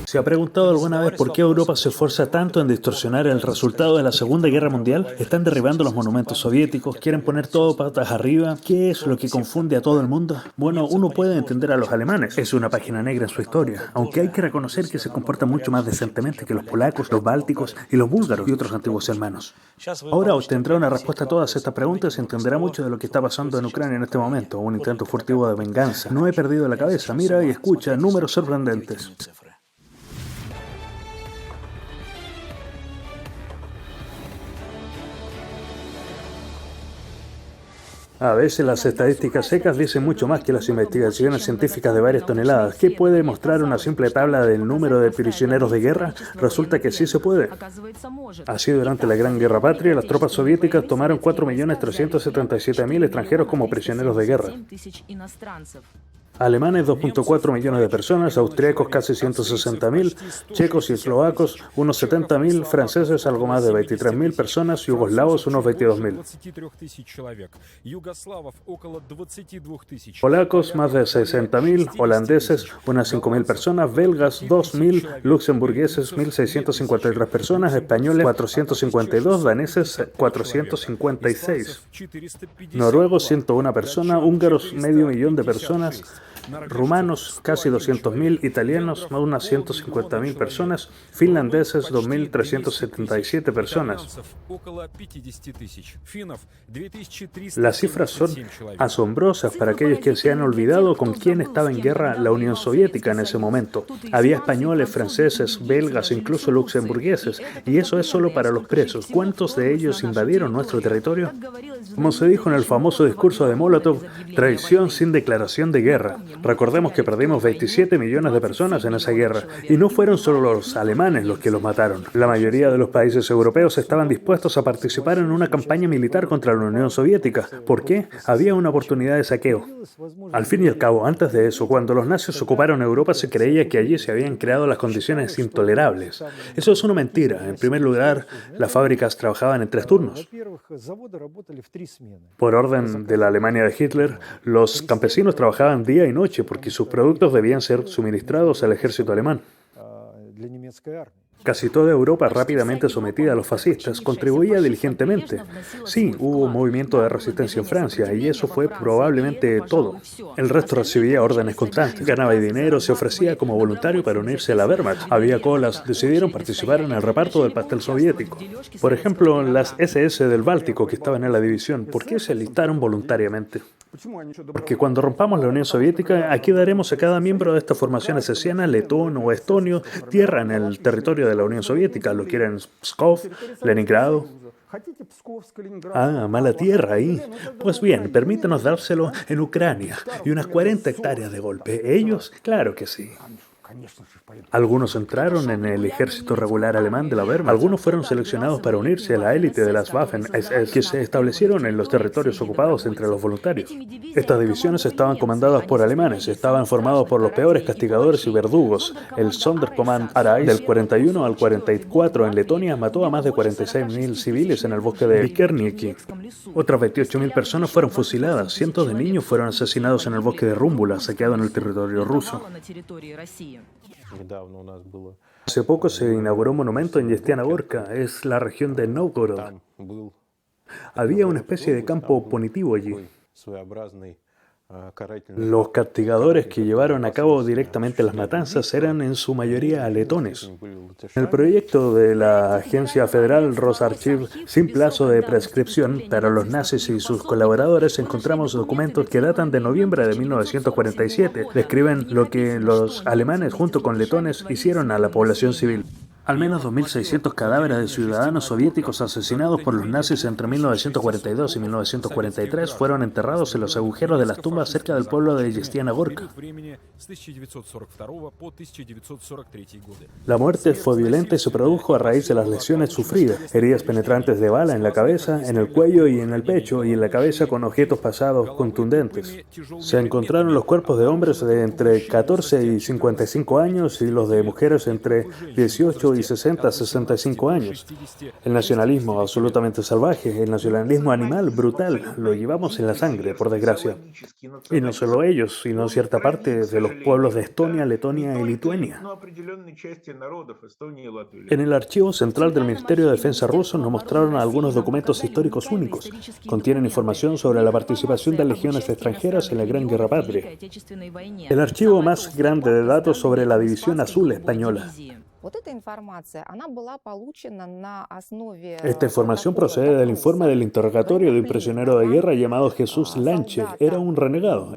¿Se ha preguntado alguna vez por qué Europa se esfuerza tanto en distorsionar el resultado de la Segunda Guerra Mundial? Están derribando los monumentos soviéticos, quieren poner todo patas arriba. ¿Qué es lo que confunde a todo el mundo? Bueno, uno puede entender a los alemanes. Es una página negra en su historia, aunque hay que reconocer que se comportan mucho más decentemente que los polacos, los bálticos y los búlgaros y otros antiguos hermanos. Ahora obtendrá una respuesta a todas estas preguntas y entenderá mucho de lo que está pasando en Ucrania en este momento, un intento furtivo de venganza. No he perdido la cabeza, mira y escucha, números sorprendentes. A veces las estadísticas secas dicen mucho más que las investigaciones científicas de varias toneladas. ¿Qué puede mostrar una simple tabla del número de prisioneros de guerra? Resulta que sí se puede. Así, durante la Gran Guerra Patria, las tropas soviéticas tomaron 4.377.000 extranjeros como prisioneros de guerra. Alemanes, 2.4 millones de personas, austríacos casi 160.000, checos y eslovacos unos 70.000, franceses algo más de 23.000 personas, yugoslavos unos 22.000. Polacos más de 60.000, holandeses unas 5.000 personas, belgas 2.000, luxemburgueses 1.653 personas, españoles 452, daneses 456, noruegos 101 personas, húngaros medio millón de personas, rumanos casi 200.000, italianos unas 150.000 personas, finlandeses 2.377 personas. Las cifras son asombrosas para aquellos que se han olvidado con quién estaba en guerra la Unión Soviética en ese momento. Había españoles, franceses, belgas, incluso luxemburgueses, y eso es solo para los presos. ¿Cuántos de ellos invadieron nuestro territorio? Como se dijo en el famoso discurso de Molotov, traición sin declaración de guerra. Recordemos que perdimos 27 millones de personas en esa guerra, y no fueron solo los alemanes los que los mataron. La mayoría de los países europeos estaban dispuestos a participar en una campaña militar contra la Unión Soviética. ¿Por qué? Había una oportunidad de saqueo. Al fin y al cabo, antes de eso, cuando los nazis ocuparon Europa, se creía que allí se habían creado las condiciones intolerables. Eso es una mentira. En primer lugar, las fábricas trabajaban en 3 turnos. Por orden de la Alemania de Hitler, los campesinos trabajaban día y noche porque sus productos debían ser suministrados al ejército alemán. Casi toda Europa, rápidamente sometida a los fascistas, contribuía diligentemente. Sí, hubo un movimiento de resistencia en Francia, y eso fue probablemente todo. El resto recibía órdenes constantes, ganaba dinero, se ofrecía como voluntario para unirse a la Wehrmacht. Había colas, decidieron participar en el reparto del pastel soviético. Por ejemplo, las SS del Báltico, que estaban en la división, ¿por qué se alistaron voluntariamente? Porque cuando rompamos la Unión Soviética, aquí daremos a cada miembro de esta formación esesiana, letón o estonio, tierra en el territorio de la Unión Soviética. ¿Lo quieren Pskov, Leningrado? Ah, mala tierra ahí. Pues bien, permítanos dárselo en Ucrania y unas 40 hectáreas de golpe. ¿Ellos? Claro que sí. Algunos entraron en el ejército regular alemán de la Wehrmacht. Algunos fueron seleccionados para unirse a la élite de las Waffen-SS que se establecieron en los territorios ocupados entre los voluntarios. Estas divisiones estaban comandadas por alemanes, estaban formados por los peores castigadores y verdugos. El Sonderkommando Arais del 41 al 44 en Letonia mató a más de 46.000 civiles en el bosque de Vikerniki. Otras 28.000 personas fueron fusiladas, cientos de niños fueron asesinados en el bosque de Rúmbula, saqueado en el territorio ruso. Hace poco se inauguró un monumento en Yestiana Gorka, es la región de Novgorod. Había una especie de campo punitivo allí. Los castigadores que llevaron a cabo directamente las matanzas eran en su mayoría letones. En el proyecto de la agencia federal Rosarchiv, sin plazo de prescripción, para los nazis y sus colaboradores encontramos documentos que datan de noviembre de 1947. Describen lo que los alemanes junto con letones hicieron a la población civil. Al menos 2.600 cadáveres de ciudadanos soviéticos asesinados por los nazis entre 1942 y 1943 fueron enterrados en los agujeros de las tumbas cerca del pueblo de Yestiana Gorka. La muerte fue violenta y se produjo a raíz de las lesiones sufridas, heridas penetrantes de bala en la cabeza, en el cuello y en el pecho, y en la cabeza con objetos pasados contundentes. Se encontraron los cuerpos de hombres de entre 14 y 55 años y los de mujeres entre 18 58 y 60, 65 años. El nacionalismo absolutamente salvaje, el nacionalismo animal brutal, lo llevamos en la sangre, por desgracia. Y no solo ellos, sino cierta parte de los pueblos de Estonia, Letonia y Lituania. En el archivo central del Ministerio de Defensa ruso nos mostraron algunos documentos históricos únicos. Contienen información sobre la participación de legiones extranjeras en la Gran Guerra Patria. El archivo más grande de datos sobre la División Azul española. Esta información procede del informe del interrogatorio de un prisionero de guerra llamado Jesús Lanche. Era un renegado.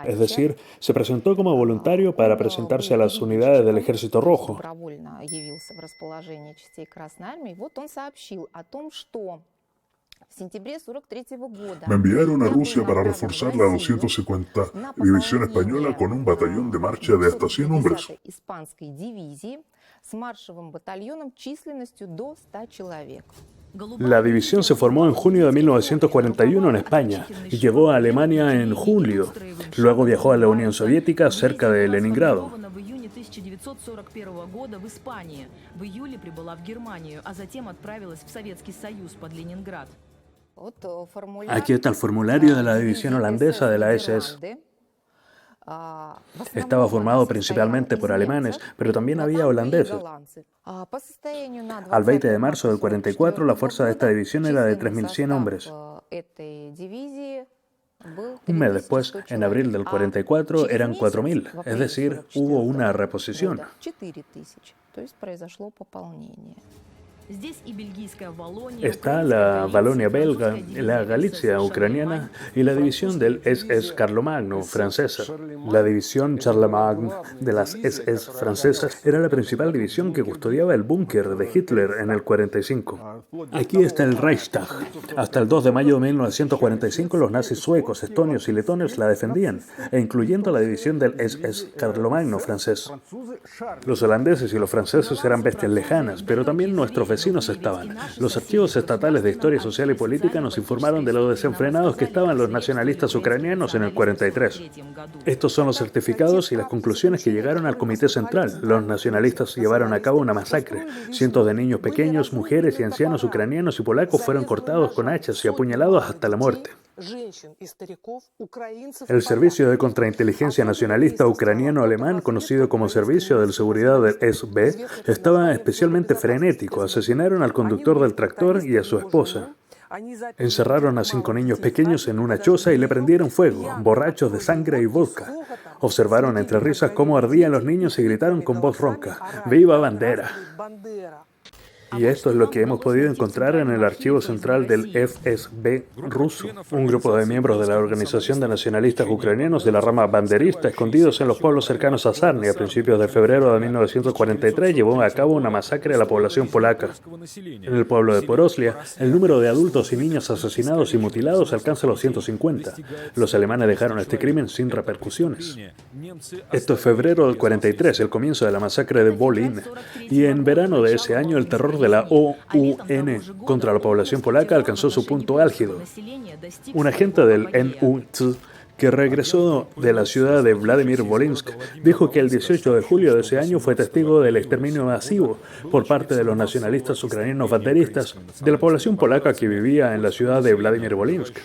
Es decir, se presentó como voluntario para presentarse a las unidades del Ejército Rojo. Me enviaron a Rusia para reforzar la 250 División Española con un batallón de marcha de hasta 100 hombres. La división se formó en junio de 1941 en España y llegó a Alemania en julio. Luego viajó a la Unión Soviética cerca de Leningrado. Aquí está el formulario de la división holandesa de la SS. Estaba formado principalmente por alemanes, pero también había holandeses. Al 20 de marzo del 44, la fuerza de esta división era de 3.100 hombres. Un mes después, en abril del 44, eran 4.000, es decir, hubo una reposición. Está la Valonia belga, la Galicia ucraniana y la división del SS Carlomagno francesa. La división Charlemagne de las SS francesas era la principal división que custodiaba el búnker de Hitler en el 45. Aquí está el Reichstag. Hasta el 2 de mayo de 1945 los nazis suecos, estonios y letones la defendían, incluyendo la división del SS Carlomagno francés. Los holandeses y los franceses eran bestias lejanas, pero también nuestros vecinos estaban. Los archivos estatales de historia social y política nos informaron de lo desenfrenados que estaban los nacionalistas ucranianos en el 43. Estos son los certificados y las conclusiones que llegaron al Comité Central. Los nacionalistas llevaron a cabo una masacre. Cientos de niños pequeños, mujeres y ancianos ucranianos y polacos fueron cortados con hachas y apuñalados hasta la muerte. El Servicio de Contrainteligencia Nacionalista Ucraniano-Alemán, conocido como Servicio de Seguridad del SB, estaba especialmente frenético. Asesinaron al conductor del tractor y a su esposa. Encerraron a 5 niños pequeños en una choza y le prendieron fuego, borrachos de sangre y vodka. Observaron entre risas cómo ardían los niños y gritaron con voz ronca: ¡Viva Bandera! Y esto es lo que hemos podido encontrar en el archivo central del FSB ruso. Un grupo de miembros de la Organización de Nacionalistas Ucranianos de la rama banderista, escondidos en los pueblos cercanos a Sarny a principios de febrero de 1943, llevó a cabo una masacre a la población polaca. En el pueblo de Poroslia, el número de adultos y niños asesinados y mutilados alcanza los 150. Los alemanes dejaron este crimen sin repercusiones. Esto es febrero del 43, el comienzo de la masacre de Volyn. Y en verano de ese año, el terror de la OUN contra la población polaca alcanzó su punto álgido. Un agente del NUT que regresó de la ciudad de Vladimir Volinsk dijo que el 18 de julio de ese año fue testigo del exterminio masivo por parte de los nacionalistas ucranianos banderistas de la población polaca que vivía en la ciudad de Vladimir Volinsk.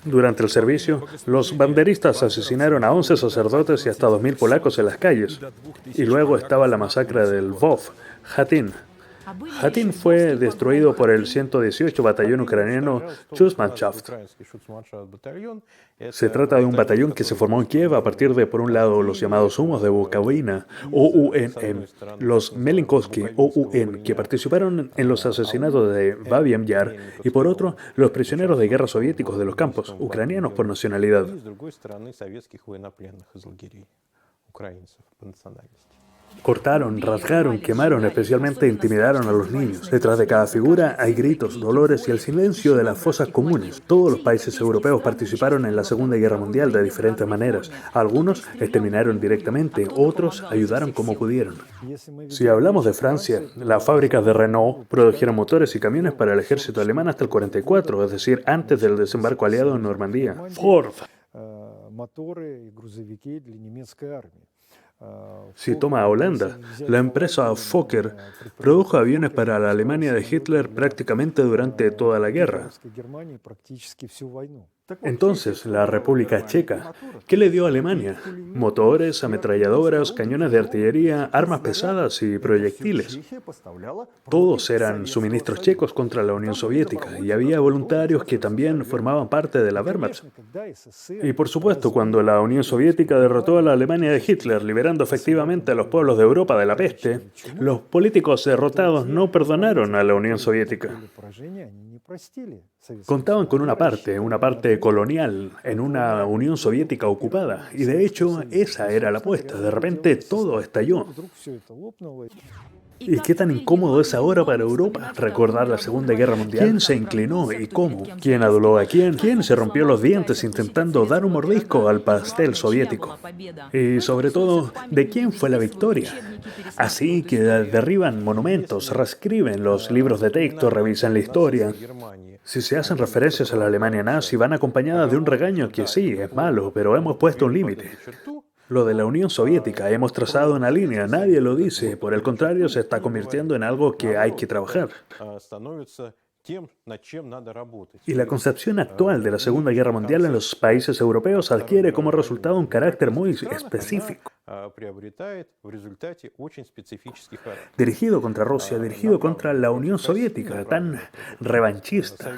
Durante el servicio, los banderistas asesinaron a 11 sacerdotes y hasta 2.000 polacos en las calles. Y luego estaba la masacre del Lvov, Hatyn. Hatyn fue destruido por el 118 Batallón Ucraniano Schutzmannschaft. Se trata de un batallón que se formó en Kiev a partir de, por un lado, los llamados humos de Bukovina, OUN, los Melinkovsky, OUN, que participaron en los asesinatos de Babiam Yar, y por otro, los prisioneros de guerra soviéticos de los campos, ucranianos por nacionalidad. Cortaron, rasgaron, quemaron, especialmente intimidaron a los niños. Detrás de cada figura hay gritos, dolores y el silencio de las fosas comunes. Todos los países europeos participaron en la Segunda Guerra Mundial de diferentes maneras. Algunos exterminaron directamente, otros ayudaron como pudieron. Si hablamos de Francia, las fábricas de Renault produjeron motores y camiones para el ejército alemán hasta el 44, es decir, antes del desembarco aliado en Normandía. Ford. Si toma a Holanda, la empresa Fokker produjo aviones para la Alemania de Hitler prácticamente durante toda la guerra. Entonces, la República Checa, ¿qué le dio a Alemania? Motores, ametralladoras, cañones de artillería, armas pesadas y proyectiles. Todos eran suministros checos contra la Unión Soviética y había voluntarios que también formaban parte de la Wehrmacht. Y por supuesto, cuando la Unión Soviética derrotó a la Alemania de Hitler, liberando efectivamente a los pueblos de Europa de la peste, los políticos derrotados no perdonaron a la Unión Soviética. Contaban con una parte colonial en una Unión Soviética ocupada, y de hecho esa era la apuesta. De repente todo estalló. ¿Y qué tan incómodo es ahora para Europa recordar la Segunda Guerra Mundial? ¿Quién se inclinó y cómo? ¿Quién aduló a quién? ¿Quién se rompió los dientes intentando dar un mordisco al pastel soviético? Y sobre todo, ¿de quién fue la victoria? Así que derriban monumentos, reescriben los libros de texto, revisan la historia. Si se hacen referencias a la Alemania nazi, van acompañadas de un regaño que sí, es malo, pero hemos puesto un límite. Lo de la Unión Soviética, hemos trazado una línea, nadie lo dice, por el contrario, se está convirtiendo en algo que hay que trabajar. Y la concepción actual de la Segunda Guerra Mundial en los países europeos adquiere como resultado un carácter muy específico. Dirigido contra Rusia, dirigido contra la Unión Soviética, tan revanchista.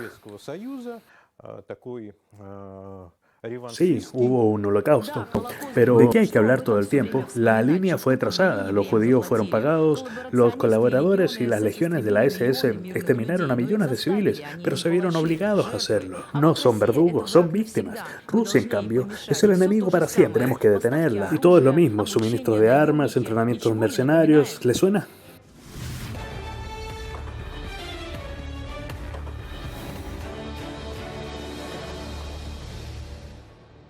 Sí, hubo un holocausto, pero ¿de qué hay que hablar todo el tiempo? La línea fue trazada, los judíos fueron pagados, los colaboradores y las legiones de la SS exterminaron a millones de civiles, pero se vieron obligados a hacerlo. No son verdugos, son víctimas. Rusia, en cambio, es el enemigo para siempre, tenemos que detenerla. Y todo es lo mismo, suministros de armas, entrenamientos mercenarios, ¿le suena?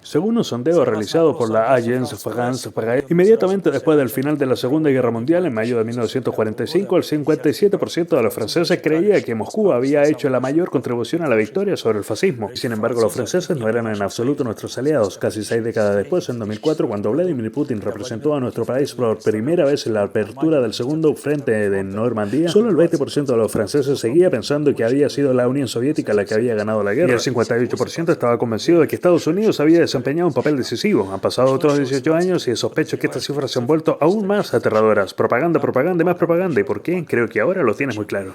Según un sondeo realizado por la Agence France-Presse, inmediatamente después del final de la Segunda Guerra Mundial, en mayo de 1945, el 57% de los franceses creía que Moscú había hecho la mayor contribución a la victoria sobre el fascismo. Sin embargo, los franceses no eran en absoluto nuestros aliados. Casi 6 décadas después, en 2004, cuando Vladimir Putin representó a nuestro país por primera vez en la apertura del segundo frente de Normandía, solo el 20% de los franceses seguía pensando que había sido la Unión Soviética la que había ganado la guerra. Y el 58% estaba convencido de que Estados Unidos había desempeñado un papel decisivo. Han pasado otros 18 años y sospecho que estas cifras se han vuelto aún más aterradoras. Propaganda, propaganda y más propaganda. ¿Y por qué? Creo que ahora lo tienes muy claro.